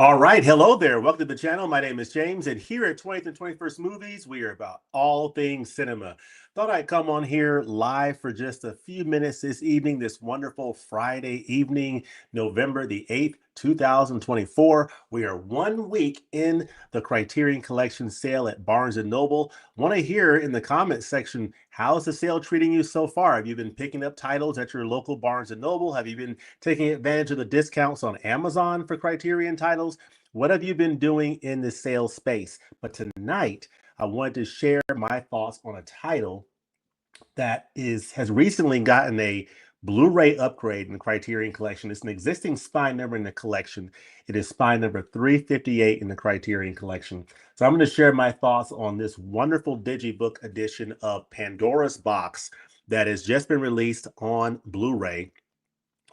All right, hello there. Welcome to the channel. My name is James, and here at 20th and 21st Movies, we are about all things cinema. Thought I'd come on here live for just a few minutes this evening, this wonderful Friday evening, November the 8th, 2024. We are 1 week in the Criterion Collection sale at Barnes and Noble. Want to hear in the comment section, how's the sale treating you so far? Have you been picking up titles at your local Barnes and Noble? Have you been taking advantage of the discounts on Amazon for Criterion titles? What have you been doing in the sale space? But tonight, I wanted to share my thoughts on a title that has recently gotten a Blu-ray upgrade in the Criterion Collection. It's an existing spine number in the collection. It is spine number 358 in the Criterion Collection. So I'm going to share my thoughts on this wonderful digibook edition of Pandora's Box that has just been released on Blu-ray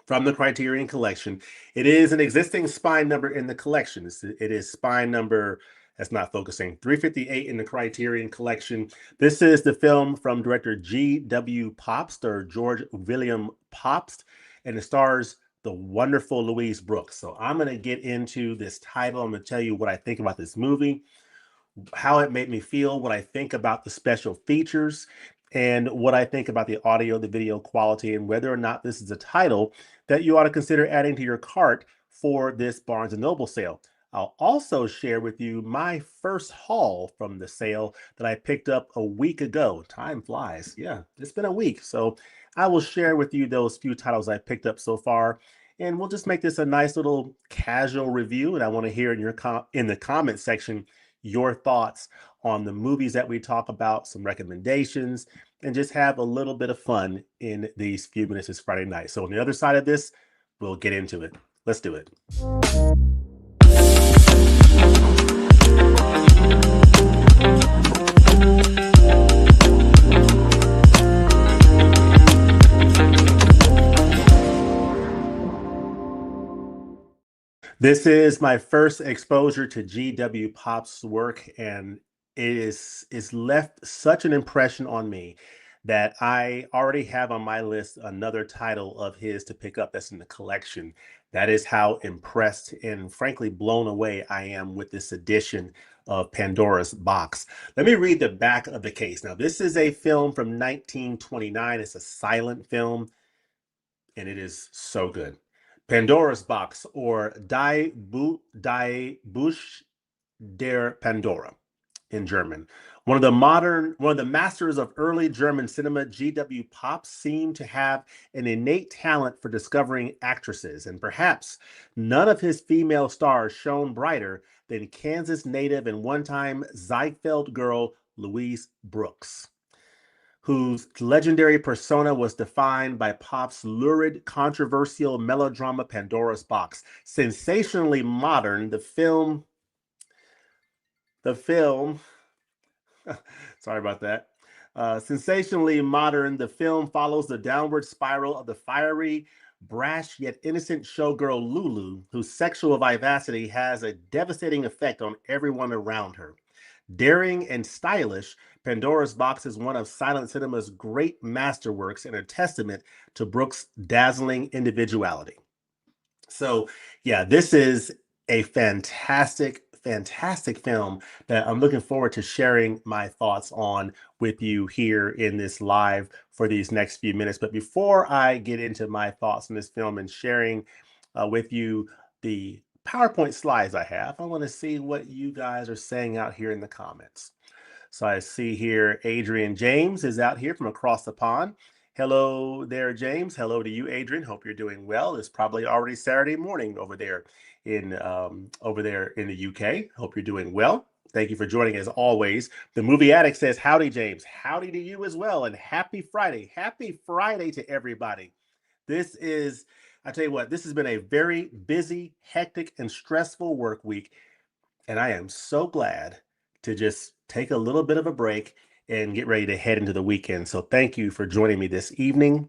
from the Criterion Collection. It is an existing spine number in the collection. It is spine number, that's not focusing, 358 in the Criterion Collection. This is the film from director G.W. Pabst, or George William Pabst, and it stars the wonderful Louise Brooks. So I'm going to get into this title. I'm going to tell you what I think about this movie, how it made me feel, what I think about the special features, and what I think about the audio, the video quality, and whether or not this is a title that you ought to consider adding to your cart for this Barnes and Noble sale. I'll also share with you my first haul from the sale that I picked up a week ago. Time flies. Yeah, it's been a week. So I will share with you those few titles I picked up so far. And we'll just make this a nice little casual review. And I want to hear in the comment section your thoughts on the movies that we talk about, some recommendations, and just have a little bit of fun in these few minutes this Friday night. So on the other side of this, we'll get into it. Let's do it. This is my first exposure to G.W. Pabst's work, and it's left such an impression on me that I already have on my list another title of his to pick up that's in the collection. That is how impressed and frankly blown away I am with this edition of Pandora's Box. Let me read the back of the case. Now, this is a film from 1929. It's a silent film, and it is so good. Pandora's Box, or Die Buch der Pandora in German. One of the masters of early German cinema, G.W. Pabst seemed to have an innate talent for discovering actresses, and perhaps none of his female stars shone brighter than Kansas native and one-time Ziegfeld girl Louise Brooks, whose legendary persona was defined by Pabst's lurid, controversial melodrama Pandora's Box. Sensationally modern, the film, sorry about that. Sensationally modern, the film follows the downward spiral of the fiery, brash yet innocent showgirl Lulu, whose sexual vivacity has a devastating effect on everyone around her. Daring and stylish, Pandora's Box is one of silent cinema's great masterworks and a testament to Brooks' dazzling individuality. So, yeah, this is a fantastic film that I'm looking forward to sharing my thoughts on with you here in this live for these next few minutes. But before I get into my thoughts on this film and sharing with you the PowerPoint slides I have, I want to see what you guys are saying out here in the comments. So I see here Adrian James is out here from across the pond. Hello there, James. Hello to you, Adrian. Hope you're doing well. It's probably already Saturday morning over there in the UK. Hope you're doing well. Thank you for joining as always. The Movie Addict says, howdy, James. Howdy to you as well. And happy Friday. Happy Friday to everybody. I tell you what, this has been a very busy, hectic, and stressful work week. And I am so glad to just take a little bit of a break and get ready to head into the weekend. So thank you for joining me this evening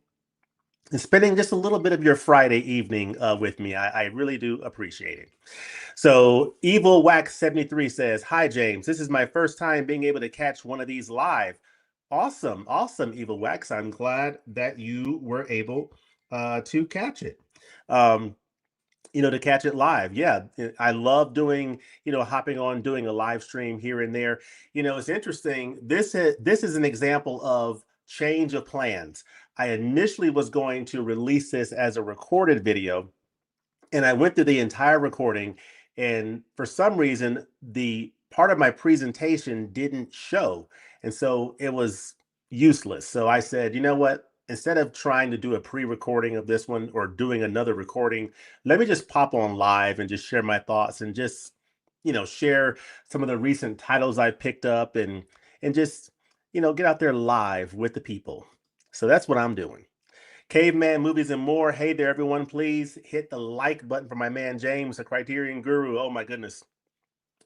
and spending just a little bit of your Friday evening with me. I really do appreciate it. So Evil Wax 73 says, hi, James. This is my first time being able to catch one of these live. Awesome. Awesome, Evil Wax. I'm glad that you were able to catch it. to catch it live. Yeah, I love doing, hopping on, doing a live stream here and there. It's interesting. This is an example of change of plans. I initially was going to release this as a recorded video, and I went through the entire recording, and for some reason, the part of my presentation didn't show, and so it was useless. So I said, you know what? Instead of trying to do a pre-recording of this one or doing another recording, let me just pop on live and just share my thoughts and just, share some of the recent titles I picked up and just, get out there live with the people. So that's what I'm doing. Caveman Movies and More. Hey there, everyone. Please hit the like button for my man James, the Criterion Guru. Oh my goodness.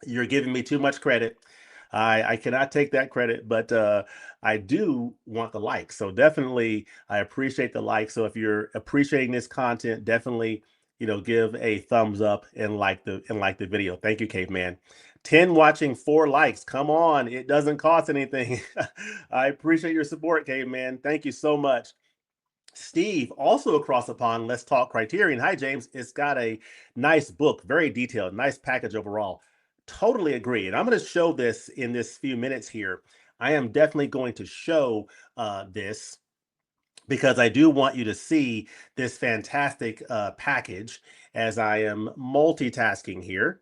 You're giving me too much credit. I cannot take that credit, but I do want the like. So definitely, I appreciate the like. So if you're appreciating this content, definitely, give a thumbs up and like the video. Thank you, Caveman. 10 watching, 4 likes. Come on, it doesn't cost anything. I appreciate your support, Caveman. Thank you so much. Steve, also across the pond, Let's Talk Criterion. Hi, James. It's got a nice book, very detailed, nice package overall. Totally agree. And I'm going to show this in this few minutes here. I am definitely going to show this because I do want you to see this fantastic package as I am multitasking here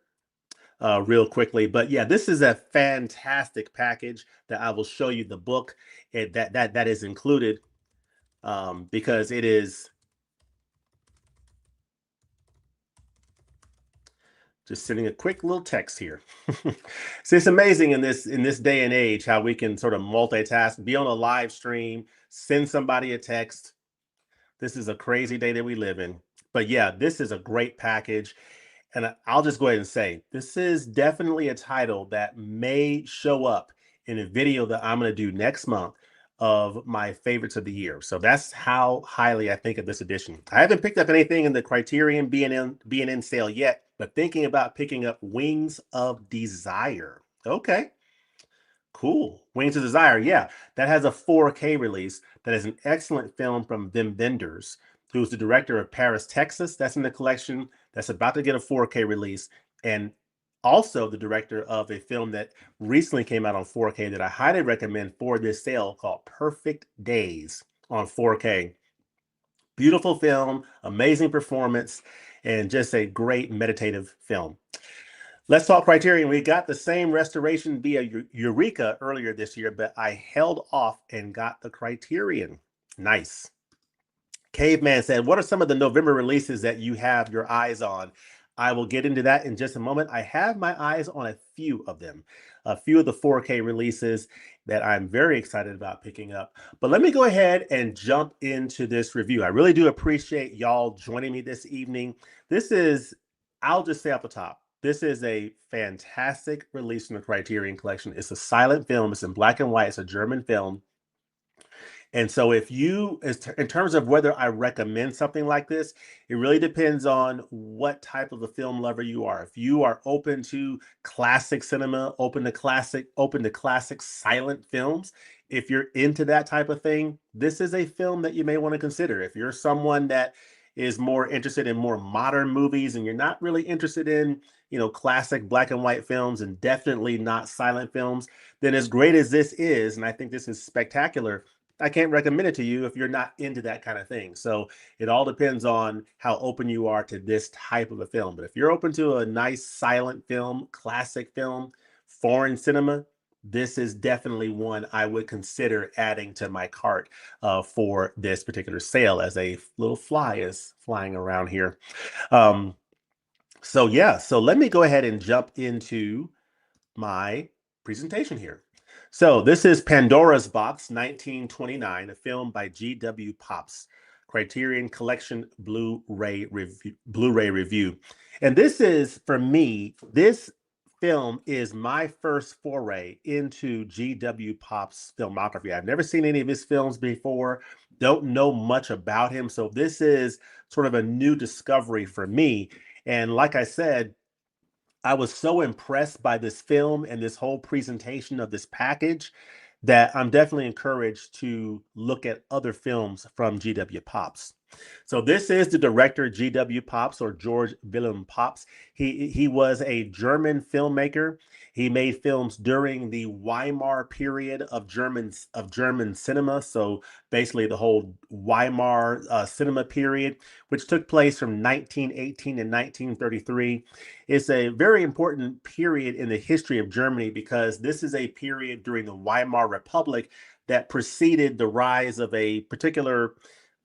real quickly. But yeah, this is a fantastic package that I will show you the book that is included because it is just sending a quick little text here. So it's amazing in this day and age how we can sort of multitask, be on a live stream, send somebody a text. This is a crazy day that we live in. But yeah, this is a great package. And I'll just go ahead and say this is definitely a title that may show up in a video that I'm going to do next month of my favorites of the year. So that's how highly I think of this edition. I haven't picked up anything in the Criterion B&N sale yet, but thinking about picking up Wings of Desire. Okay. Cool. Wings of Desire. Yeah, that has a 4K release. That is an excellent film from Wim Wenders, who's the director of Paris, Texas. That's in the collection. That's about to get a 4K release. And also the director of a film that recently came out on 4K that I highly recommend for this sale called Perfect Days on 4K. Beautiful film, amazing performance, and just a great meditative film. Let's Talk Criterion. We got the same restoration via Eureka earlier this year, but I held off and got the Criterion. Nice. Caveman said, what are some of the November releases that you have your eyes on? I will get into that in just a moment. I have my eyes on a few of them, a few of the 4K releases that I'm very excited about picking up. But let me go ahead and jump into this review. I really do appreciate y'all joining me this evening. I'll just say off the top, this is a fantastic release from the Criterion Collection. It's a silent film. It's in black and white. It's a German film. And so in terms of whether I recommend something like this, it really depends on what type of a film lover you are. If you are open to classic cinema, open to classic silent films, if you're into that type of thing, this is a film that you may want to consider. If you're someone that is more interested in more modern movies and you're not really interested in, classic black and white films and definitely not silent films, then as great as this is, and I think this is spectacular, I can't recommend it to you if you're not into that kind of thing. So it all depends on how open you are to this type of a film. But if you're open to a nice silent film, classic film, foreign cinema, this is definitely one I would consider adding to my cart for this particular sale as a little fly is flying around here. So yeah, so let me go ahead and jump into my presentation here. So this is Pandora's Box 1929, a film by G.W. Pabst, Criterion Collection Blu-ray review. And this is, for me, this film is my first foray into G.W. Pabst's filmography. I've never seen any of his films before, don't know much about him. So this is sort of a new discovery for me. And like I said, I was so impressed by this film and this whole presentation of this package that I'm definitely encouraged to look at other films from G.W. Pabst. So this is the director G.W. Pabst, or George Wilhelm Pabst. He was a German filmmaker. He made films during the Weimar period of German cinema. So basically the whole Weimar cinema period, which took place from 1918 to 1933. It's a very important period in the history of Germany because this is a period during the Weimar Republic that preceded the rise of a particular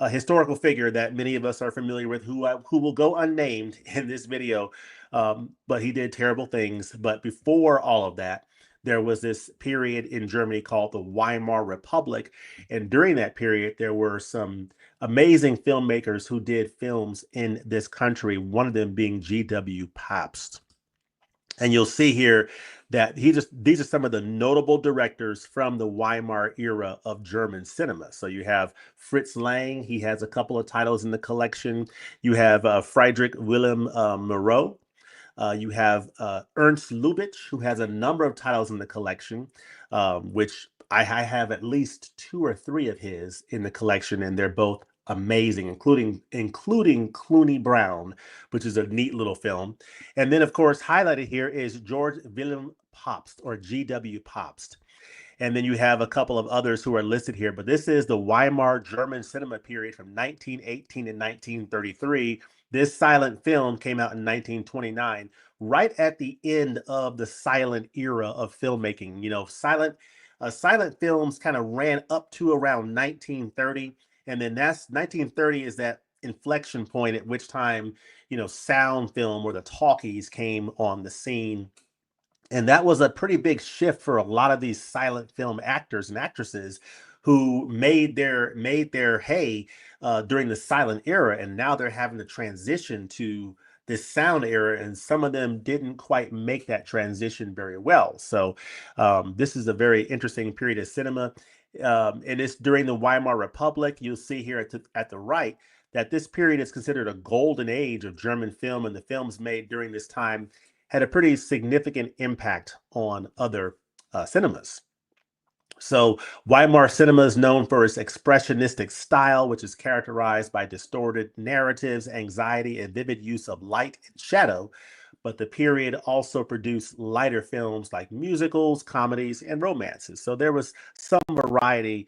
a historical figure that many of us are familiar with, who will go unnamed in this video, but he did terrible things. But before all of that, there was this period in Germany called the Weimar Republic, and during that period, there were some amazing filmmakers who did films in this country. One of them being G.W. Pabst. And you'll see here that these are some of the notable directors from the Weimar era of German cinema. So you have Fritz Lang, he has a couple of titles in the collection. You have Friedrich Wilhelm Moreau. You have Ernst Lubitsch, who has a number of titles in the collection, which I have at least 2 or 3 of his in the collection, and they're both amazing, including Clooney Brown, which is a neat little film. And then, of course, highlighted here is George Wilhelm Pabst, or G.W. Pabst. And then you have a couple of others who are listed here, but this is the Weimar German cinema period from 1918 to 1933. This silent film came out in 1929, right at the end of the silent era of filmmaking. You know, silent films kind of ran up to around 1930, and then that's 1930 is that inflection point at which time, you know, sound film or the talkies came on the scene. And that was a pretty big shift for a lot of these silent film actors and actresses who made their hay during the silent era, and now they're having to transition to this sound era, and some of them didn't quite make that transition very well. So this is a very interesting period of cinema, and it's during the Weimar Republic. You'll see here at the right that this period is considered a golden age of German film, and the films made during this time had a pretty significant impact on other cinemas. So Weimar cinema is known for its expressionistic style, which is characterized by distorted narratives, anxiety, and vivid use of light and shadow. But the period also produced lighter films like musicals, comedies, and romances. So there was some variety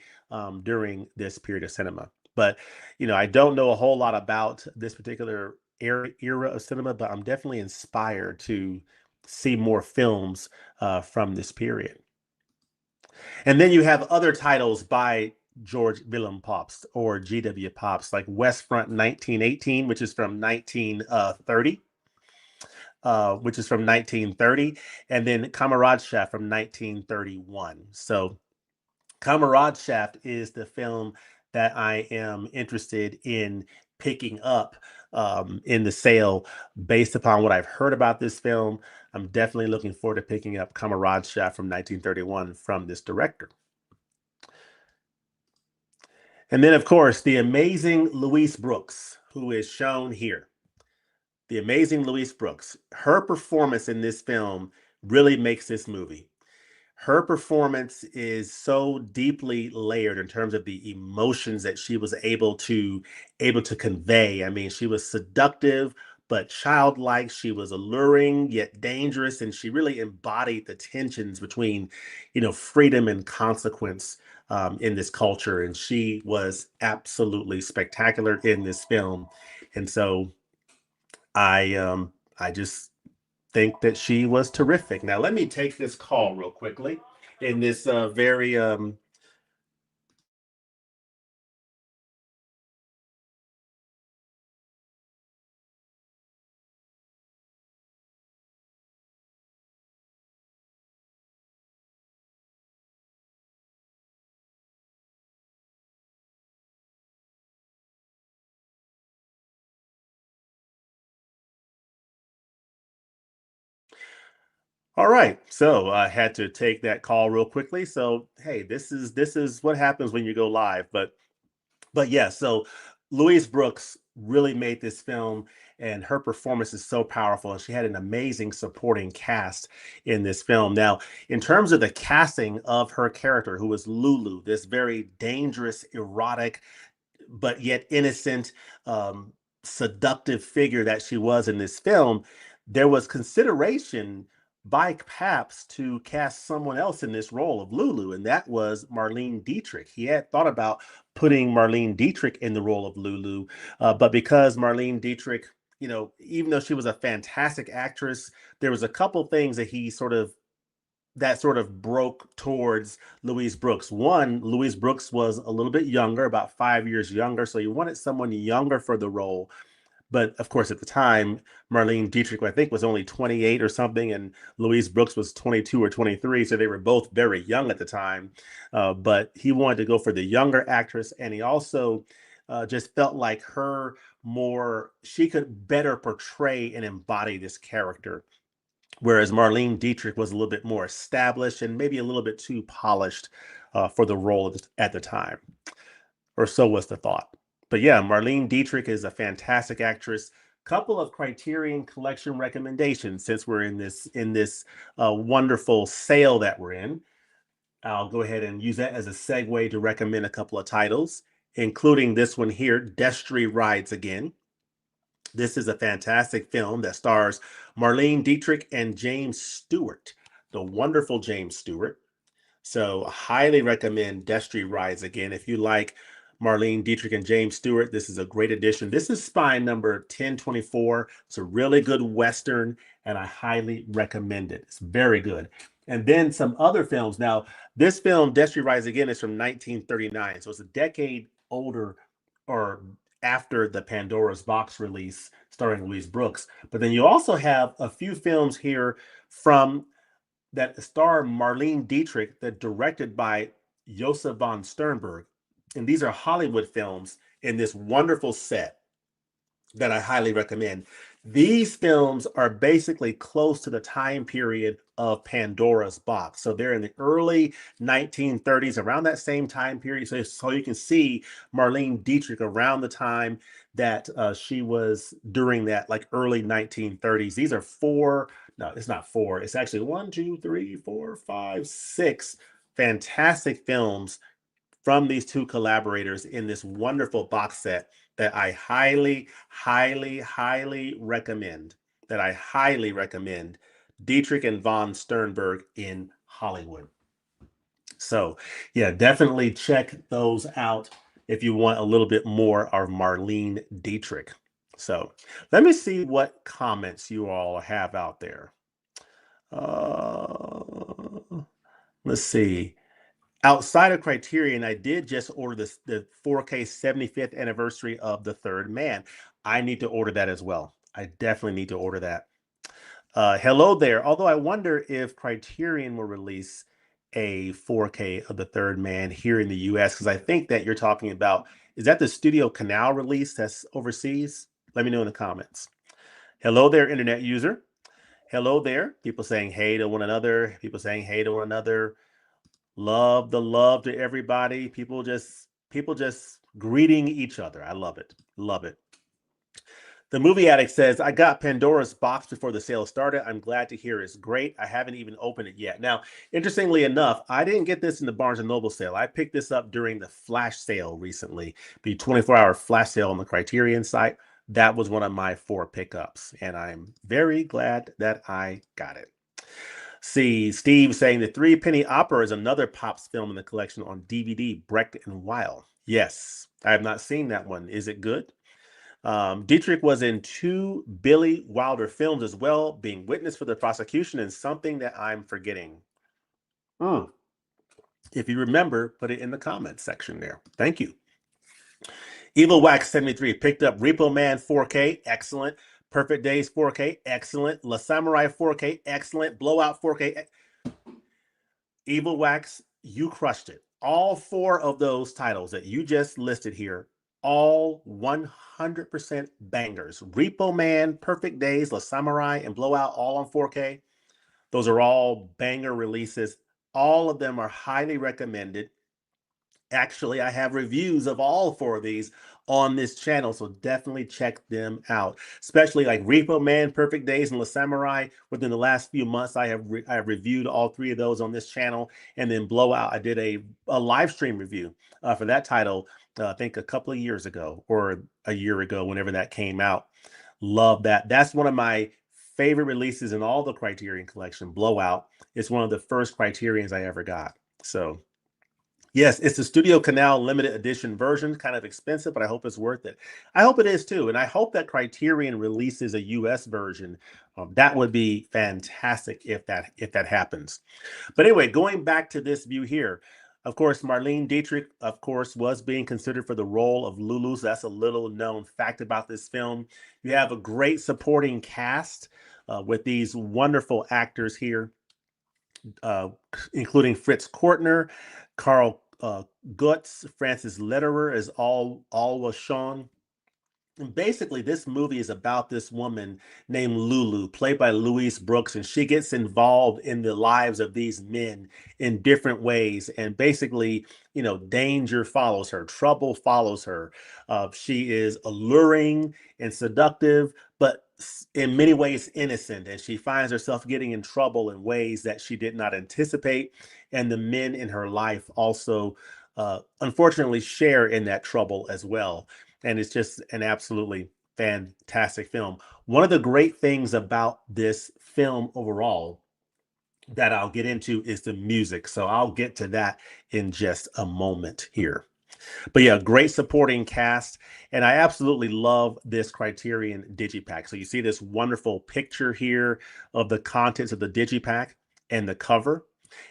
during this period of cinema. But, you know, I don't know a whole lot about this particular era of cinema, but I'm definitely inspired to see more films from this period. And then you have other titles by George Wilhelm Pabst, or G.W. Pabst, like West Front 1918, which is from 1930. Which is from 1930, and then Kameradschaft from 1931. So Kameradschaft is the film that I am interested in picking up in the sale based upon what I've heard about this film. I'm definitely looking forward to picking up Kameradschaft from 1931 from this director. And then, of course, the amazing Louise Brooks, who is shown here. The amazing Louise Brooks. Her performance in this film really makes this movie. Her performance is so deeply layered in terms of the emotions that she was able to convey. I mean, she was seductive but childlike. She was alluring yet dangerous, and she really embodied the tensions between, you know, freedom and consequence in this culture. And she was absolutely spectacular in this film. And so I just think that she was terrific. Now let me take this call real quickly in this very all right. So I had to take that call real quickly. So hey, this is what happens when you go live. But yeah, so Louise Brooks really made this film, and her performance is so powerful, and she had an amazing supporting cast in this film. Now, in terms of the casting of her character, who was Lulu, this very dangerous, erotic, but yet innocent, seductive figure that she was in this film, there was consideration by Pabst to cast someone else in this role of Lulu, and that was Marlene Dietrich. He had thought about putting Marlene Dietrich in the role of Lulu, but because Marlene Dietrich, even though she was a fantastic actress, there was a couple things that he sort of broke towards Louise Brooks. One, Louise Brooks was a little bit younger, about 5 years younger, so you wanted someone younger for the role. But of course, at the time, Marlene Dietrich, I think, was only 28 or something, and Louise Brooks was 22 or 23, so they were both very young at the time. But he wanted to go for the younger actress, and he also just felt like she could better portray and embody this character. Whereas Marlene Dietrich was a little bit more established and maybe a little bit too polished for the role at the time, or so was the thought. But yeah, Marlene Dietrich is a fantastic actress. Couple of Criterion Collection recommendations since we're in this wonderful sale that we're in. I'll go ahead and use that as a segue to recommend a couple of titles, including this one here, Destry Rides Again. This is a fantastic film that stars Marlene Dietrich and James Stewart, the wonderful James Stewart. So highly recommend Destry Rides Again. If you like Marlene Dietrich and James Stewart, this is a great addition. This is Spine number 1024. It's a really good Western, and I highly recommend it. It's very good. And then some other films. Now, this film, Destry Rides Again, is from 1939. So it's a decade older or after the Pandora's Box release starring Louise Brooks. But then you also have a few films here from that star Marlene Dietrich, that directed by Josef von Sternberg. And these are Hollywood films in this wonderful set that I highly recommend. These films are basically close to the time period of Pandora's Box. So they're in the early 1930s, around that same time period. So you can see Marlene Dietrich around the time that she was during that like early 1930s. These are no, it's not four. It's actually 1, 2, 3, 4, 5, 6 fantastic films from these two collaborators in this wonderful box set that I highly, highly, highly recommend. Dietrich and von Sternberg in Hollywood. So yeah, definitely check those out if you want a little bit more of Marlene Dietrich. So let me see what comments you all have out there. Let's see. Outside of Criterion, I did just order the 4K 75th anniversary of The Third Man. I need to order that as well. I definitely need to order that. Hello there. Although I wonder if Criterion will release a 4K of The Third Man here in the US, because I think that you're talking about, is that the Studio Canal release that's overseas? Let me know in the comments. Hello there, internet user. Hello there. People saying hey to one another. People saying hey to one another. Love to everybody. People just greeting each other. I love it. Love it. The Movie Addict says, I got Pandora's Box before the sale started. I'm glad to hear it's great. I haven't even opened it yet. Now, interestingly enough, I didn't get this in the Barnes and Noble sale. I picked this up during the flash sale recently, the 24-hour flash sale on the Criterion site. That was one of my 4 pickups, and I'm very glad that I got it. See, Steve saying the 3 Penny Opera is another Pabst film in the collection on DVD, Brecht and Weil. Yes, I have not seen that one. Is it good? Dietrich was in 2 Billy Wilder films as well, being witness for the prosecution, and something that I'm forgetting. If you remember, put it in the comments section there. Thank you. Evil Wax 73 picked up Repo Man 4K, excellent. Perfect Days 4K, excellent. La Samurai 4K, excellent. Blowout 4K. Evil Wax, you crushed it. All 4 of those titles that you just listed here, all 100% bangers. Repo Man, Perfect Days, La Samurai, and Blowout, all on 4K. Those are all banger releases. All of them are highly recommended. Actually, I have reviews of all 4 of these on this channel, so definitely check them out. Especially like Repo Man, Perfect Days, and La Samurai. Within the last few months, I have reviewed all 3 of those on this channel. And then Blowout, I did a live stream review for that title I think a couple of years ago or a year ago, whenever that came out. Love that. That's one of my favorite releases in all the Criterion collection. Blowout. It's one of the first Criterions I ever got. So yes, it's the Studio Canal limited edition version, kind of expensive, but I hope it's worth it. I hope it is too, and I hope that Criterion releases a US version. That would be fantastic if that happens. But anyway, going back to this view here, of course, Marlene Dietrich, of course, was being considered for the role of Lulu. So that's a little known fact about this film. You have a great supporting cast with these wonderful actors here, uh, including Fritz Kortner, Carl Gutz, Francis Lederer as Alwa Shawn. And basically, this movie is about this woman named Lulu, played by Louise Brooks, and she gets involved in the lives of these men in different ways. And basically, danger follows her, trouble follows her. She is alluring and seductive, but in many ways innocent. And she finds herself getting in trouble in ways that she did not anticipate. And the men in her life also, unfortunately, share in that trouble as well. And it's just an absolutely fantastic film. One of the great things about this film overall that I'll get into is the music. So I'll get to that in just a moment here. But yeah, great supporting cast. And I absolutely love this Criterion Digipack. So you see this wonderful picture here of the contents of the Digipack and the cover.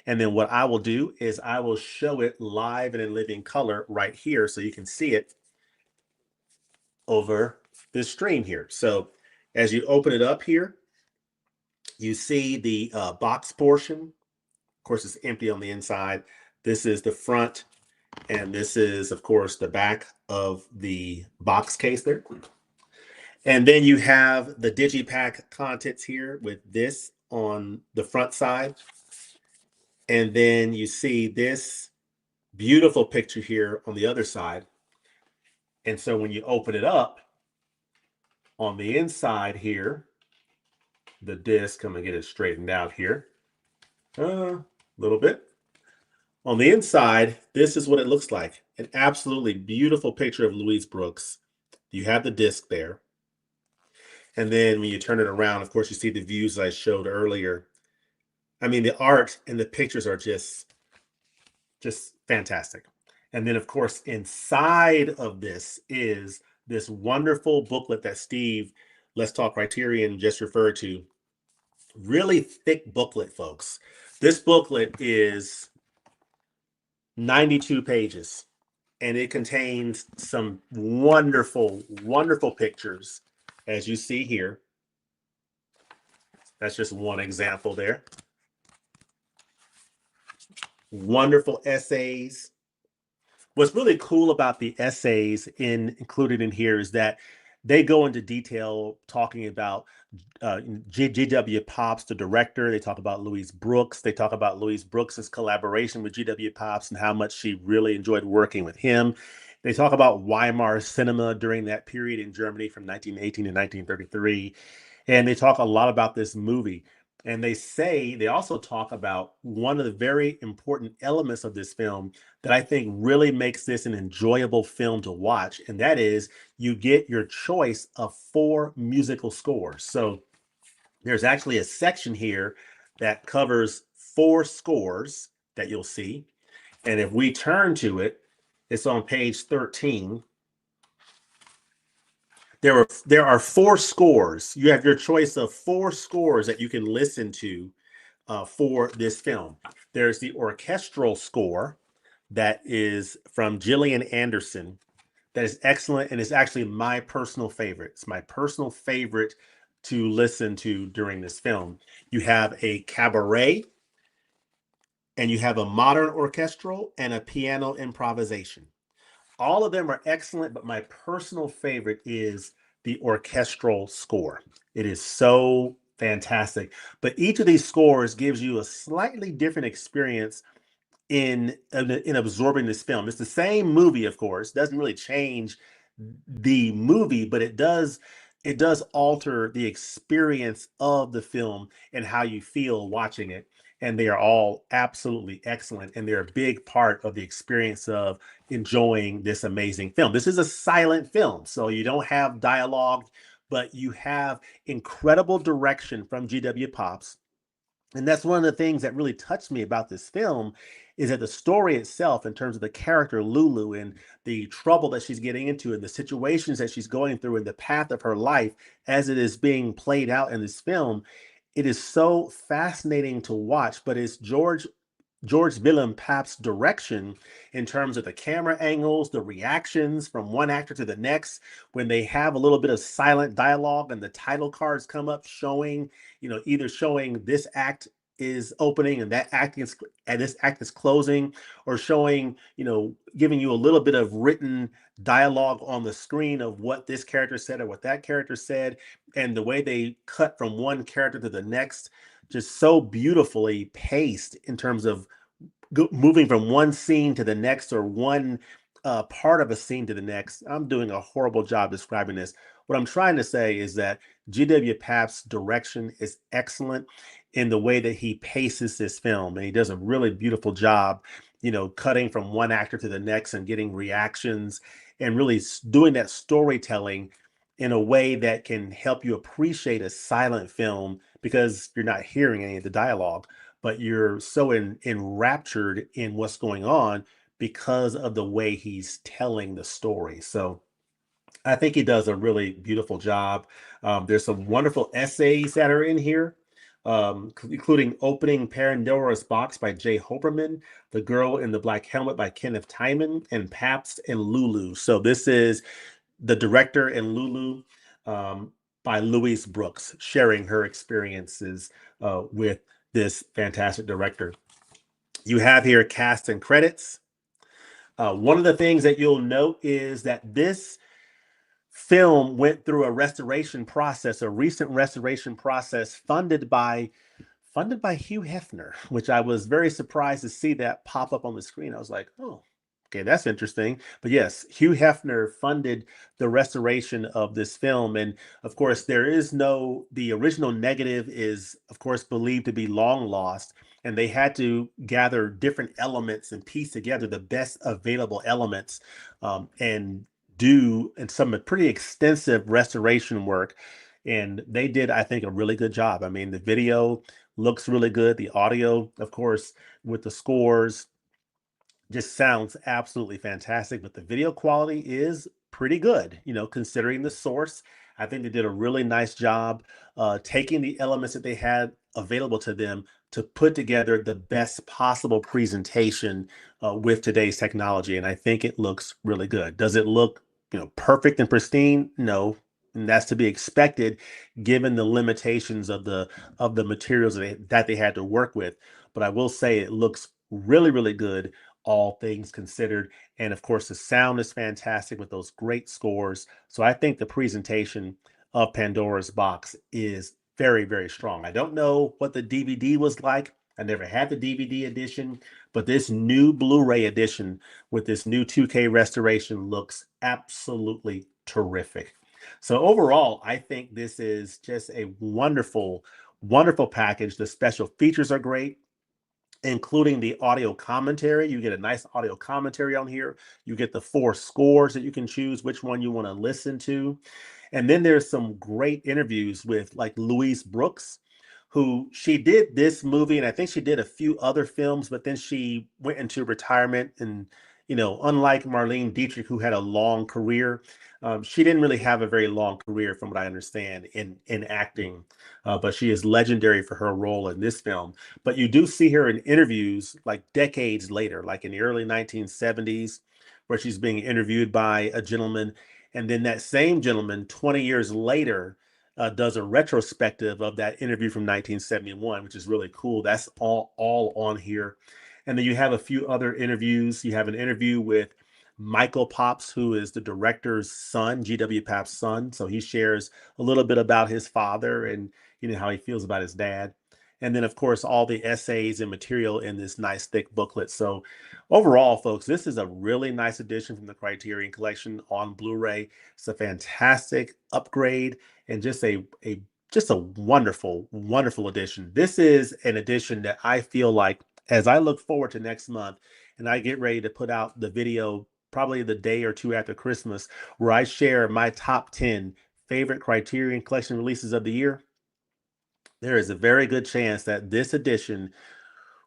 And then what I will do is I will show it live and in living color right here so you can see it over this stream here. So as you open it up here, you see the box portion. Of course, it's empty on the inside. This is the front, and this is, of course, the back of the box case there. And then you have the Digipack contents here with this on the front side. And then you see this beautiful picture here on the other side. And so when you open it up, on the inside here, the disc, I'm gonna get it straightened out here a little bit. On the inside, this is what it looks like. An absolutely beautiful picture of Louise Brooks. You have the disc there. And then when you turn it around, of course, you see the views I showed earlier. I mean, the art and the pictures are just fantastic. And then, of course, inside of this is this wonderful booklet that Steve, Let's Talk Criterion, just referred to. Really thick booklet, folks. This booklet is 92 pages, and it contains some wonderful, wonderful pictures, as you see here. That's just one example there. Wonderful essays. What's really cool about the essays included in here is that they go into detail talking about G.W. Pabst, the director. They talk about Louise Brooks. They talk about Louise Brooks's collaboration with G.W. Pabst and how much she really enjoyed working with him. They talk about Weimar cinema during that period in Germany from 1918 to 1933. And they talk a lot about this movie. And they also talk about one of the very important elements of this film that I think really makes this an enjoyable film to watch. And that is you get your choice of 4 musical scores. So there's actually a section here that covers 4 scores that you'll see. And if we turn to it, it's on page 13. There are 4 scores. You have your choice of 4 scores that you can listen to for this film. There's the orchestral score that is from Gillian Anderson. That is excellent, and it's actually my personal favorite. It's my personal favorite to listen to during this film. You have a cabaret, and you have a modern orchestral and a piano improvisation. All of them are excellent, but my personal favorite is the orchestral score. It is so fantastic. But each of these scores gives you a slightly different experience in absorbing this film. It's the same movie, of course, doesn't really change the movie, but it does it does alter the experience of the film and how you feel watching it. And they are all absolutely excellent. And they're a big part of the experience of enjoying this amazing film. This is a silent film, so you don't have dialogue, but you have incredible direction from G.W. Pops. And that's one of the things that really touched me about this film is that the story itself, in terms of the character Lulu and the trouble that she's getting into and the situations that she's going through and the path of her life as it is being played out in this film, it is so fascinating to watch. But it's George Willem Pap's direction in terms of the camera angles, the reactions from one actor to the next, when they have a little bit of silent dialogue and the title cards come up showing, either showing this act is opening and this act is closing, or showing, giving you a little bit of written dialogue on the screen of what this character said or what that character said, and the way they cut from one character to the next, just so beautifully paced in terms of moving from one scene to the next, or one part of a scene to the next. I'm doing a horrible job describing this. What I'm trying to say is that G.W. Pap's direction is excellent in the way that he paces this film, and he does a really beautiful job, cutting from one actor to the next and getting reactions and really doing that storytelling in a way that can help you appreciate a silent film because you're not hearing any of the dialogue, but you're so enraptured in what's going on because of the way he's telling the story. So I think he does a really beautiful job. There's some wonderful essays that are in here, including Opening Pandora's Box by Jay Hoberman, The Girl in the Black Helmet by Kenneth Tyman, and Pabst and Lulu. So this is the director and Lulu, by Louise Brooks, sharing her experiences with this fantastic director. You have here cast and credits. One of the things that you'll note is that this film went through a restoration process, a recent restoration process funded by Hugh Hefner, which I was very surprised to see that pop up on the screen. I was like, oh, okay, that's interesting. But yes, Hugh Hefner funded the restoration of this film. And of course, the original negative is, of course, believed to be long lost. And they had to gather different elements and piece together the best available elements, and do some pretty extensive restoration work. And they did, I think, a really good job. I mean, the video looks really good. The audio, of course, with the scores, just sounds absolutely fantastic, but the video quality is pretty good, considering the source. I think they did a really nice job taking the elements that they had available to them to put together the best possible presentation with today's technology. And I think it looks really good. Does it look, perfect and pristine? No. And that's to be expected given the limitations of the materials that they had to work with. But I will say it looks really, really good, all things considered. And of course, the sound is fantastic with those great scores. So I think the presentation of Pandora's Box is very, very strong. I don't know what the DVD was like. I never had the DVD edition, but this new Blu-ray edition with this new 2K restoration looks absolutely terrific. So overall, I think this is just a wonderful, wonderful package. The special features are great, including the audio commentary. You get a nice audio commentary on here. You get the 4 scores that you can choose which one you want to listen to. And then there's some great interviews with like Louise Brooks, who she did this movie, and I think she did a few other films, but then she went into retirement. And, unlike Marlene Dietrich, who had a long career, she didn't really have a very long career, from what I understand, in acting. But she is legendary for her role in this film. But you do see her in interviews like decades later, like in the early 1970s, where she's being interviewed by a gentleman. And then that same gentleman, 20 years later, does a retrospective of that interview from 1971, which is really cool. That's all on here. And then you have a few other interviews. You have an interview with Michael Pops, who is the director's son, G.W. Pap's son. So he shares a little bit about his father and how he feels about his dad. And then, of course, all the essays and material in this nice thick booklet. So overall, folks, this is a really nice addition from the Criterion Collection on Blu-ray. It's a fantastic upgrade and just a wonderful, wonderful edition. This is an edition that I feel like as I look forward to next month and I get ready to put out the video probably the day or two after Christmas, where I share my top 10 favorite Criterion Collection releases of the year, there is a very good chance that this edition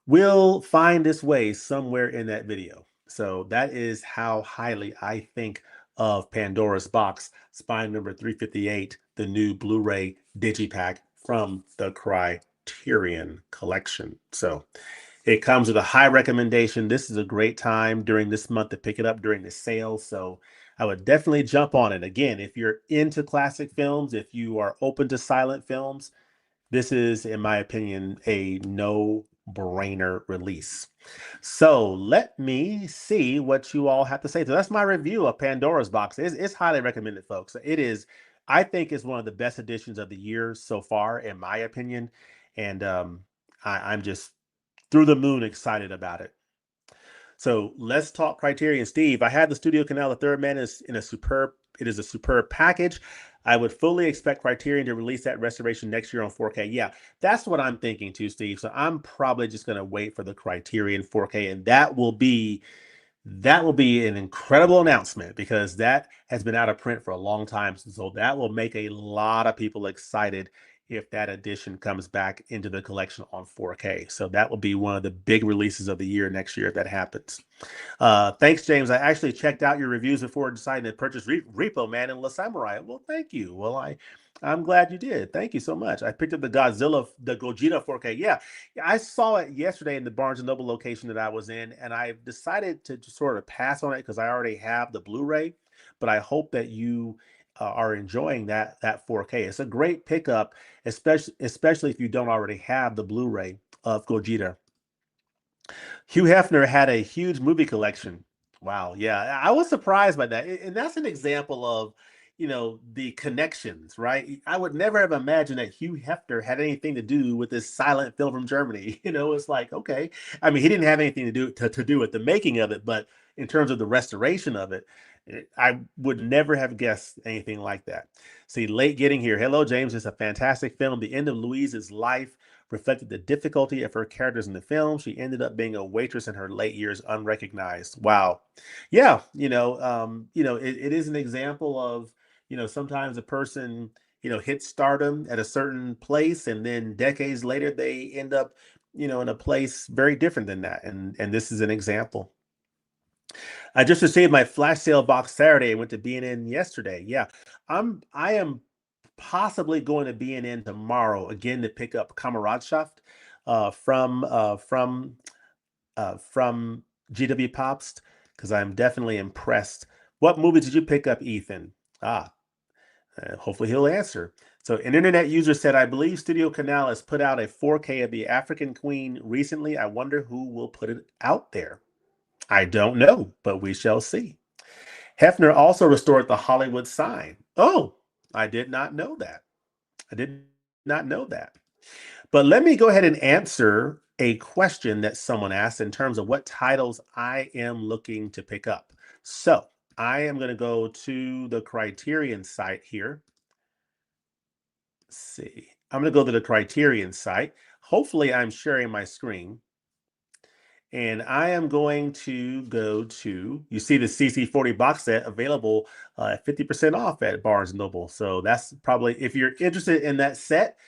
will find its way somewhere in that video. So that is how highly I think of Pandora's Box, Spine number 358, the new Blu-ray Digipack from the Criterion Collection. So it comes with a high recommendation. This is a great time during this month to pick it up during the sale. So I would definitely jump on it. Again, if you're into classic films, if you are open to silent films, this is, in my opinion, a no-brainer release. So let me see what you all have to say. So that's my review of Pandora's Box. It's highly recommended, folks. It is, I think, is one of the best editions of the year so far, in my opinion. And I'm just through the moon excited about it. So let's talk Criterion. Steve, I had the Studio Canal. The Third Man is in a superb, it is a superb package. I would fully expect Criterion to release that restoration next year on 4K. Yeah, that's what I'm thinking too, Steve. So I'm probably just going to wait for the Criterion 4K, and that will be an incredible announcement because that has been out of print for a long time. So that will make a lot of people excited if that edition comes back into the collection on 4K. So that will be one of the big releases of the year next year if that happens. Thanks, James. I actually checked out your reviews before deciding to purchase Repo Man and La Samurai. Well, thank you. Well, I'm glad you did. Thank you so much. I picked up the Gogeta 4K. Yeah, I saw it yesterday in the Barnes and Noble location that I was in, and I decided to just sort of pass on it because I already have the Blu-ray. But I hope that you are enjoying that 4K. It's a great pickup, especially if you don't already have the Blu-ray of Gogeta. Hugh Hefner had a huge movie collection. Wow, yeah, I was surprised by that, and that's an example of, the connections, right? I would never have imagined that Hugh Hefner had anything to do with this silent film from Germany. It's like, okay, I mean, he didn't have anything to do with the making of it, but in terms of the restoration of it, I would never have guessed anything like that. See, late getting here. Hello, James. It's a fantastic film. The end of Louise's life reflected the difficulty of her characters in the film. She ended up being a waitress in her late years, unrecognized. Wow. Yeah, it is an example of, sometimes a person, hits stardom at a certain place, and then decades later they end up, in a place very different than that. And this is an example. I just received my flash sale box Saturday. I went to B&N yesterday. Yeah, I am possibly going to B&N tomorrow again to pick up Kameradschaft from GW Pabst because I'm definitely impressed. What movie did you pick up, Ethan? Hopefully he'll answer. So an internet user said, I believe Studio Canal has put out a 4K of the African Queen recently. I wonder who will put it out there. I don't know, but we shall see. Hefner also restored the Hollywood sign. Oh, I did not know that. I did not know that. But let me go ahead and answer a question that someone asked in terms of what titles I am looking to pick up. So I am going to go to the Criterion site here. Let's see. I'm going to go to the Criterion site. Hopefully I'm sharing my screen. And I am going to go to, you see the CC40 box set available at 50% off at Barnes and Noble. So that's probably, if you're interested in that set,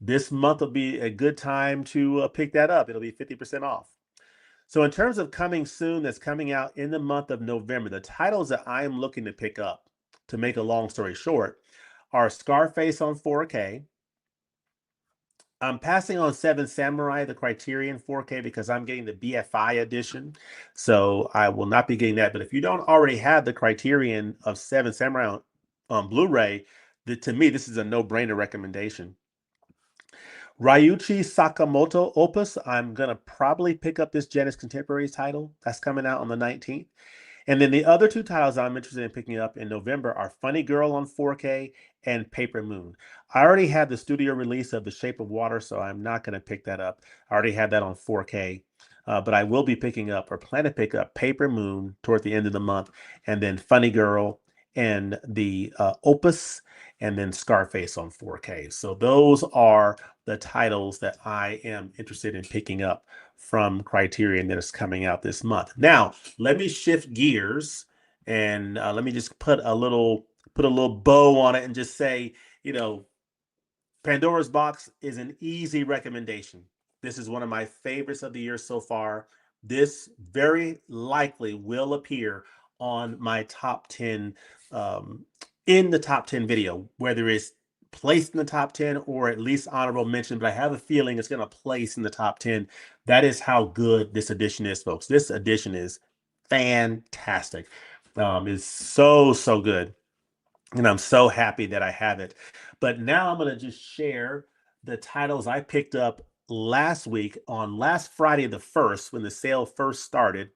this month will be a good time to pick that up. It'll be 50% off. So in terms of coming soon, that's coming out in the month of November, the titles that I am looking to pick up, to make a long story short, are Scarface on 4K. I'm passing on Seven Samurai, the Criterion 4K, because I'm getting the BFI edition. So I will not be getting that. But if you don't already have the Criterion of Seven Samurai on Blu-ray, to me, this is a no-brainer recommendation. Ryuichi Sakamoto Opus, I'm going to probably pick up this Janus Contemporaries title. That's coming out on the 19th. And then the other two titles I'm interested in picking up in November are Funny Girl on 4K and Paper Moon. I already had the studio release of The Shape of Water, so I'm not going to pick that up. I already had that on 4K. But I will be picking up or plan to pick up Paper Moon toward the end of the month, and then Funny Girl and the Opus, and then Scarface on 4K. So those are the titles that I am interested in picking up from Criterion that is coming out this month. Now, let me shift gears and let me just put a little bow on it and just say, you know, Pandora's Box is an easy recommendation. This is one of my favorites of the year so far. This very likely will appear on my top 10, in the top 10 video, whether it's placed in the top 10 or at least honorable mention, but I have a feeling it's going to place in the top 10. That is how good this edition is, folks. This edition is fantastic. It's so good. And I'm so happy that I have it. But now I'm going to just share the titles I picked up last week on last Friday the 1st when the sale first started.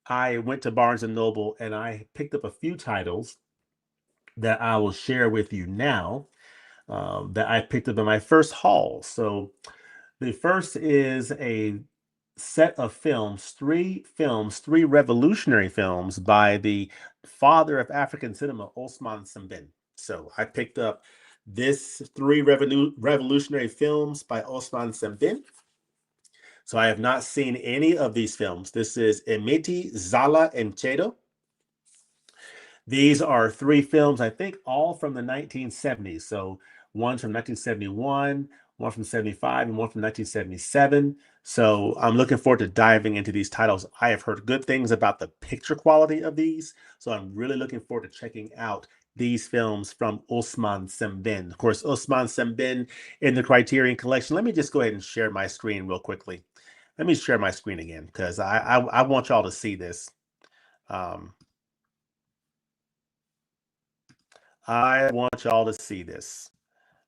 I went to Barnes and Noble and I picked up a few titles that I will share with you now, that I picked up in my first haul. So the first is a set of films, three revolutionary films by the father of African cinema, Osman Sembène. So I picked up this three revolutionary films by Osman Sembène. So I have not seen any of these films. This is Emeti, Zala, and Chedo. These are three films, I think, all from the 1970s. So one's from 1971, one from 75, and one from 1977. So I'm looking forward to diving into these titles. I have heard good things about the picture quality of these. So I'm really looking forward to checking out these films from Osman Sembène. Of course, Osman Sembène in the Criterion Collection. Let me just go ahead and share my screen real quickly. Let me share my screen again because I want y'all to see this. I want y'all to see this.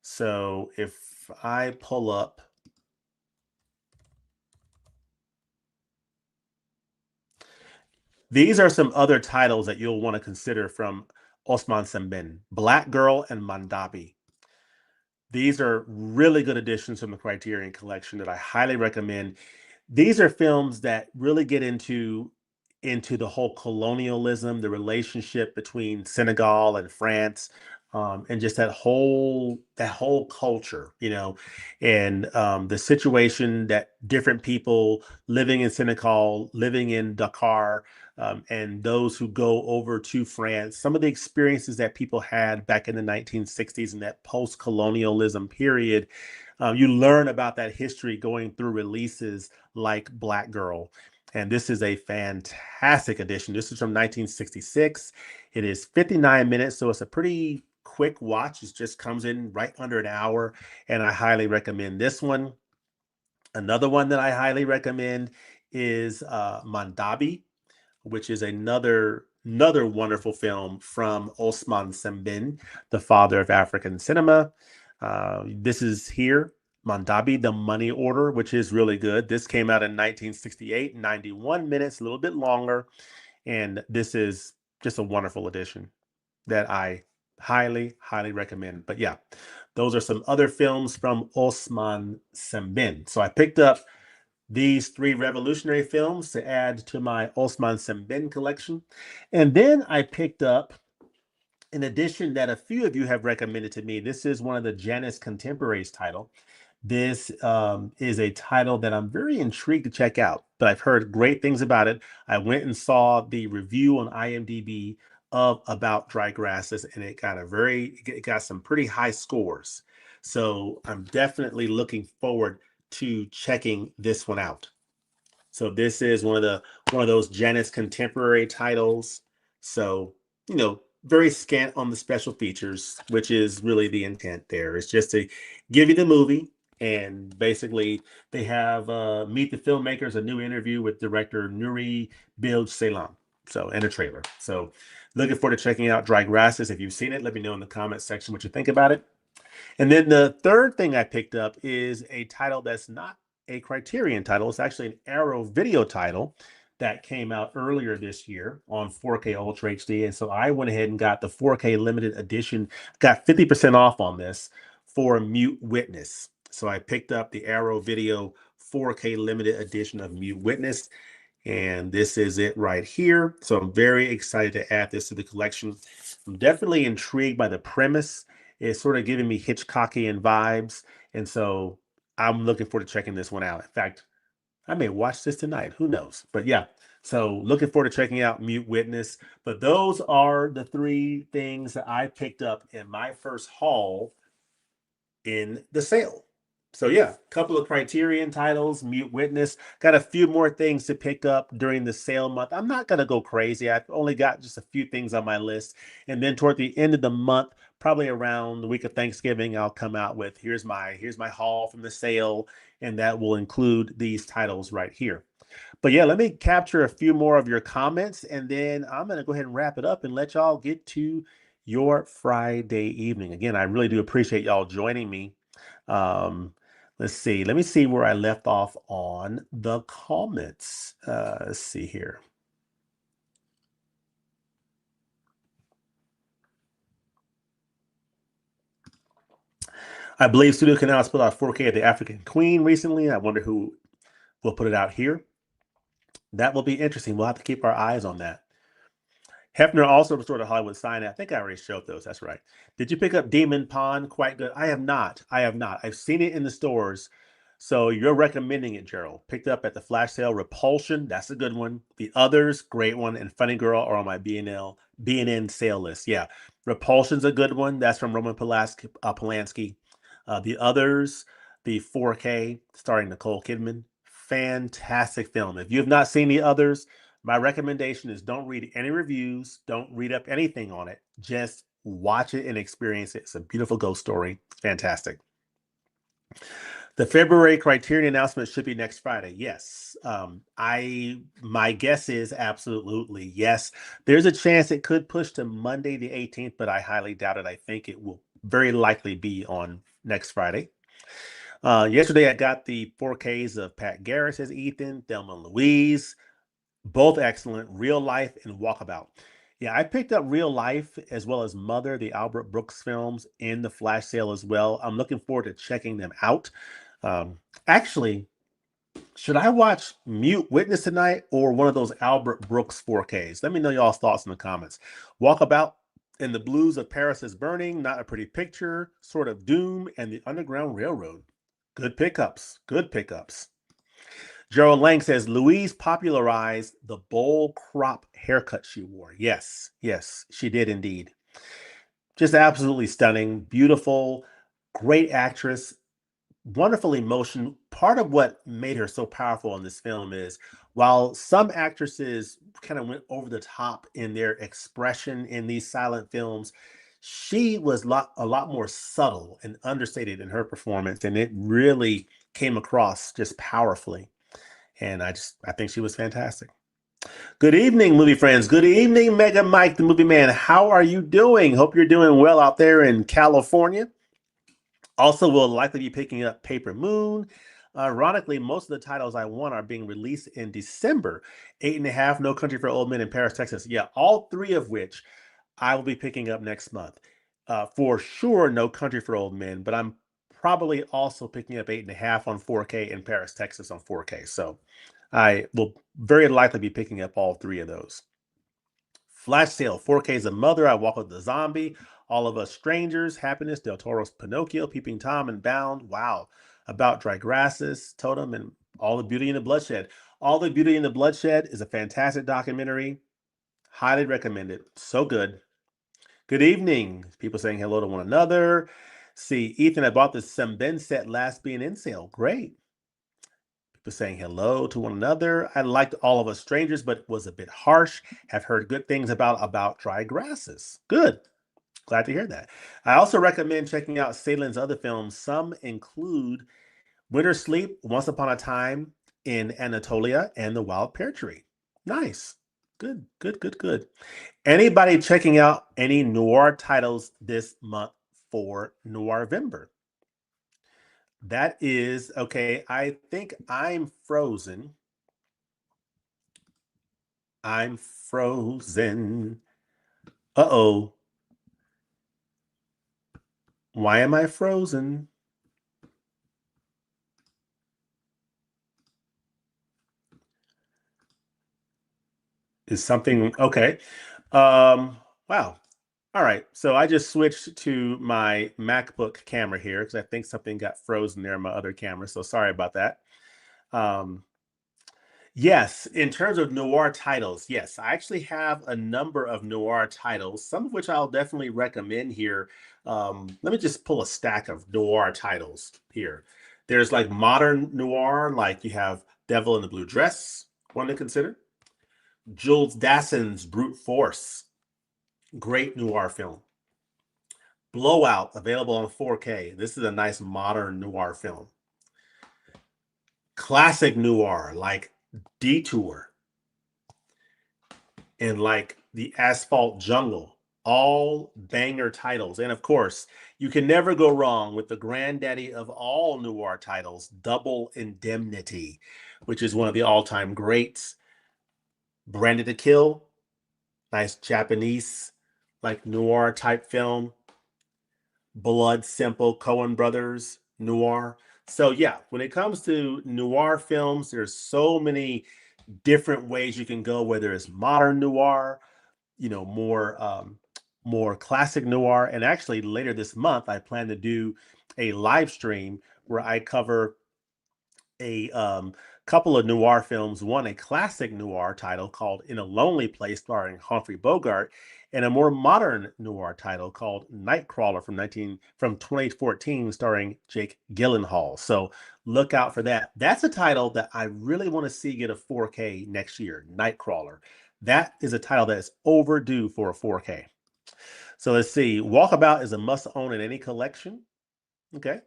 So if I pull up, these are some other titles that you'll want to consider from Osman Sembène: Black Girl and Mandabi. These are really good additions from the Criterion Collection that I highly recommend. These are films that really get into the whole colonialism, the relationship between Senegal and France, and just that whole culture, and the situation that different people living in Senegal, living in Dakar, and those who go over to France, some of the experiences that people had back in the 1960s and that post-colonialism period. You learn about that history going through releases like Black Girl. And this is a fantastic edition. This is from 1966. It is 59 minutes, so it's a pretty quick watch. It just comes in right under an hour, and I highly recommend this one. Another one that I highly recommend is Mandabi, which is another wonderful film from Osman Sembène, the father of African cinema. This is here, Mandabi, The Money Order, which is really good. This came out in 1968, 91 minutes, a little bit longer. And this is just a wonderful edition that I highly recommend. But yeah, those are some other films from Osman Sembène. So I picked up these three revolutionary films to add to my Osman Sembène collection. And then I picked up an edition that a few of you have recommended to me. This is one of the Janus Contemporaries title. This is a title that I'm very intrigued to check out, but I've heard great things about it. I went and saw the review on IMDb of About Dry Grasses, and it got some pretty high scores. So I'm definitely looking forward to checking this one out. So this is one of those Janus Contemporary titles. So, very scant on the special features, which is really the intent there. It's just to give you the movie. And basically, they have Meet the Filmmakers, a new interview with director Nuri Bilge Ceylan. So, and a trailer. So, looking forward to checking out Dry Grasses. If you've seen it, let me know in the comments section what you think about it. And then the third thing I picked up is a title that's not a Criterion title. It's actually an Arrow video title. that came out earlier this year on 4K Ultra HD. And so I went ahead and got the 4K limited edition, got 50% off on this for Mute Witness. So I picked up the Arrow Video 4K limited edition of Mute Witness, and this is it right here. So I'm very excited to add this to the collection. I'm definitely intrigued by the premise. It's sort of giving me Hitchcockian vibes. And so I'm looking forward to checking this one out. In fact, I may watch this tonight. Who knows? But yeah, so looking forward to checking out Mute Witness. But those are the three things that I picked up in my first haul in the sale. So yeah, a couple of Criterion titles, Mute Witness. Got a few more things to pick up during the sale month. I'm not gonna go crazy. I've only got just a few things on my list. And then toward the end of the month, probably around the week of Thanksgiving, I'll come out with here's my haul from the sale, and that will include these titles right here. But yeah, let me capture a few more of your comments, and then I'm gonna go ahead and wrap it up and let y'all get to your Friday evening. Again, I really do appreciate y'all joining me. Um, let's see. Let me see where I left off on the comments. Let's see here. I believe Studio Canal put out 4K of The African Queen recently. I wonder who will put it out here. That will be interesting. We'll have to keep our eyes on that. Hefner also restored a Hollywood sign. I think I already showed those. That's right. Did you pick up Demon Pond? Quite good. I have not. I have not. I've seen it in the stores. So you're recommending it, Gerald. Picked up at the flash sale. Repulsion, that's a good one. The Others, great one. And Funny Girl are on my BNN sale list. Yeah. Repulsion's a good one. That's from Roman Polanski. The Others, the 4K, starring Nicole Kidman. Fantastic film. If you have not seen The Others, my recommendation is don't read any reviews, don't read up anything on it. Just watch it and experience it. It's a beautiful ghost story. Fantastic. The February Criterion announcement should be next Friday. Yes. My guess is absolutely yes. There's a chance it could push to Monday the 18th, but I highly doubt it. I think it will very likely be on next Friday. Yesterday I got the 4Ks of Pat Garrett as Ethan, Thelma and Louise. Both excellent, Real Life and Walkabout. Yeah, I picked up Real Life as well as Mother, the Albert Brooks films, in the flash sale as well. I'm looking forward to checking them out. Actually, should I watch Mute Witness tonight or one of those Albert Brooks 4Ks? Let me know y'all's thoughts in the comments. Walkabout and the Blues of Paris is Burning, Not a Pretty Picture, Sort of Doom, and the Underground Railroad. Good pickups. Good pickups. Gerald Lang says Louise popularized the bowl crop haircut she wore. Yes, yes, she did indeed. Just absolutely stunning, beautiful, great actress, wonderful emotion. Part of what made her so powerful in this film is while some actresses kind of went over the top in their expression in these silent films, she was a lot more subtle and understated in her performance, and it really came across just powerfully. And I think she was fantastic. Good evening, movie friends. Good evening, Mega Mike, the movie man. How are you doing? Hope you're doing well out there in California. Also, we'll likely be picking up Paper Moon. Ironically, most of the titles I want are being released in December. Eight and a Half, No Country for Old Men in Paris, Texas. Yeah, all three of which I will be picking up next month. For sure, No Country for Old Men, but I'm probably also picking up Eight and a Half on 4K in Paris, Texas on 4K. So I will very likely be picking up all three of those. Flash sale, 4K's A Mother, I Walk with the Zombie, All of Us Strangers, Happiness, Del Toro's Pinocchio, Peeping Tom, and Bound. Wow. About Dry Grasses, Totem, and All the Beauty and the Bloodshed. All the Beauty and the Bloodshed is a fantastic documentary. Highly recommended. So good. Good evening. People saying hello to one another. See, Ethan, I bought the Semben set last being in sale. Great. People saying hello to one another. I liked All of Us Strangers, but it was a bit harsh. Have heard good things about Dry Grasses. Good. Glad to hear that. I also recommend checking out Salin's other films. Some include Winter Sleep, Once Upon a Time in Anatolia, and The Wild Pear Tree. Nice. Good, good, good, good. Anybody checking out any noir titles this month for Noirvember? That is okay. I think I'm Frozen. I'm frozen. Uh-oh. Why am I frozen? Is something okay? Wow. All right. So I just switched to my MacBook camera here because I think something got frozen there in my other camera. So sorry about that. Um, yes, in terms of noir titles, yes, I actually have a number of noir titles, some of which I'll definitely recommend here. Let me just pull a stack of noir titles here. There's like modern noir, like you have Devil in the Blue Dress, one to consider. Jules Dassin's Brute Force, great noir film. Blowout, available on 4K. This is a nice modern noir film. Classic noir, like Detour and like The Asphalt Jungle, all banger titles. And of course, you can never go wrong with the granddaddy of all noir titles, Double Indemnity, which is one of the all-time greats. Branded to Kill, nice Japanese, like noir type film. Blood Simple, Coen Brothers, Noir. So yeah, when it comes to noir films, there's so many different ways you can go, whether it's modern noir, more classic noir. And actually later this month, I plan to do a live stream where I cover a couple of noir films, one a classic noir title called In a Lonely Place starring Humphrey Bogart, and a more modern noir title called Nightcrawler from 2014 starring Jake Gyllenhaal. So look out for that. That's a title that I really want to see get a 4K next year, Nightcrawler. That is a title that is overdue for a 4K. So let's see. Walkabout is a must own in any collection. Okay.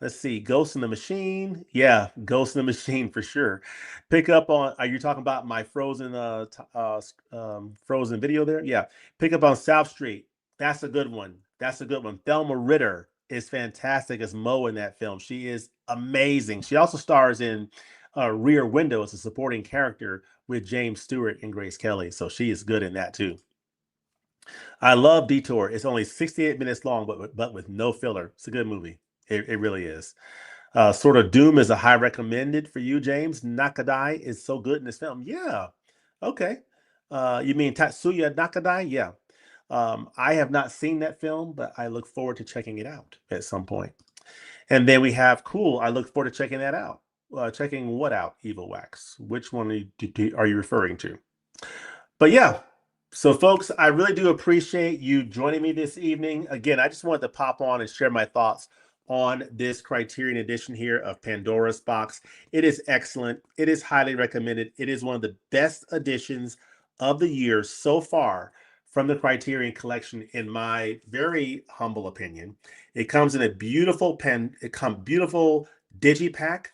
Let's see, Ghost in the Machine. Yeah, Ghost in the Machine for sure. Pick up on. Are you talking about my Frozen Frozen video there? Yeah. Pick up on South Street. That's a good one. That's a good one. Thelma Ritter is fantastic as Mo in that film. She is amazing. She also stars in Rear Window as a supporting character with James Stewart and Grace Kelly. So she is good in that too. I love Detour. It's only 68 minutes long, but with no filler. It's a good movie. It really is. Sort of Doom is a high recommended for you, James. Nakadai is so good in this film. Yeah. Okay. You mean Tatsuya Nakadai? Yeah. I have not seen that film, but I look forward to checking it out at some point. And then we have Cool. I look forward to checking that out. Checking what out, Evil Wax? Which one are you referring to? But yeah, so folks, I really do appreciate you joining me this evening. Again, I just wanted to pop on and share my thoughts on this Criterion edition here of Pandora's Box. It is excellent. It is highly recommended. It is one of the best editions of the year so far from the Criterion collection, in my very humble opinion. It comes in a beautiful beautiful digipack,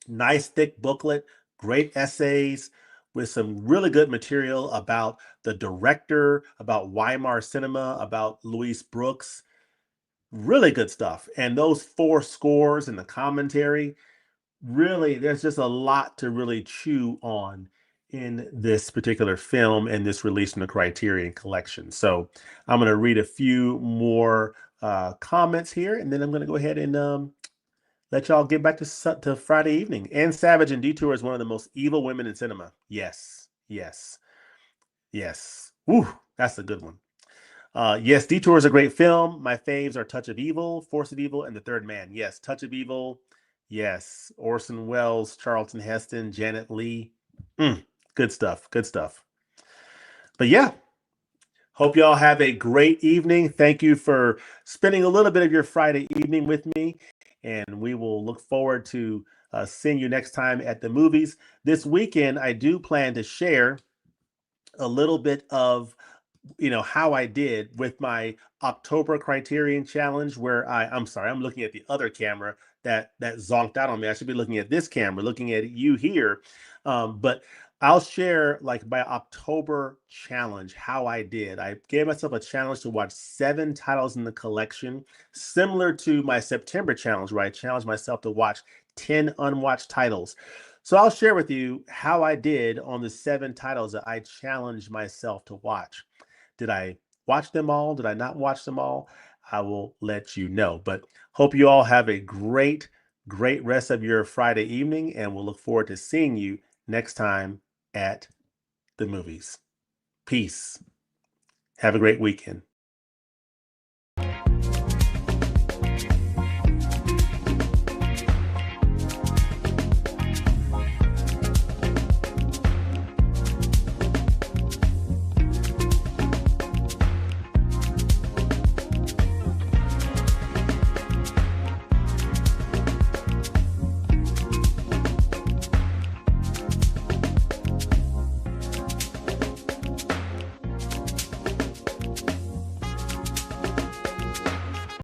nice thick booklet, great essays with some really good material about the director, about Weimar cinema, about Louise Brooks. Really good stuff. And those four scores and the commentary, really, there's just a lot to really chew on in this particular film and this release in the Criterion collection. So I'm going to read a few more comments here, and then I'm going to go ahead and let y'all get back to Friday evening. Anne Savage in Detour is one of the most evil women in cinema. Yes, yes, yes. Woo, that's a good one. Yes, Detour is a great film. My faves are Touch of Evil, Force of Evil, and The Third Man. Yes, Touch of Evil. Yes, Orson Welles, Charlton Heston, Janet Leigh. Good stuff. Good stuff. But yeah, hope y'all have a great evening. Thank you for spending a little bit of your Friday evening with me. And we will look forward to seeing you next time at the movies. This weekend, I do plan to share a little bit of how I did with my October Criterion challenge, where I'm sorry, I'm looking at the other camera that zonked out on me. I should be looking at this camera, looking at you here. But I'll share like my October challenge, how I did. I gave myself a challenge to watch 7 titles in the collection, similar to my September challenge, where I challenged myself to watch 10 unwatched titles. So I'll share with you how I did on the 7 titles that I challenged myself to watch. Did I watch them all? Did I not watch them all? I will let you know. But hope you all have a great rest of your Friday evening, and we'll look forward to seeing you next time at the movies. Peace. Have a great weekend.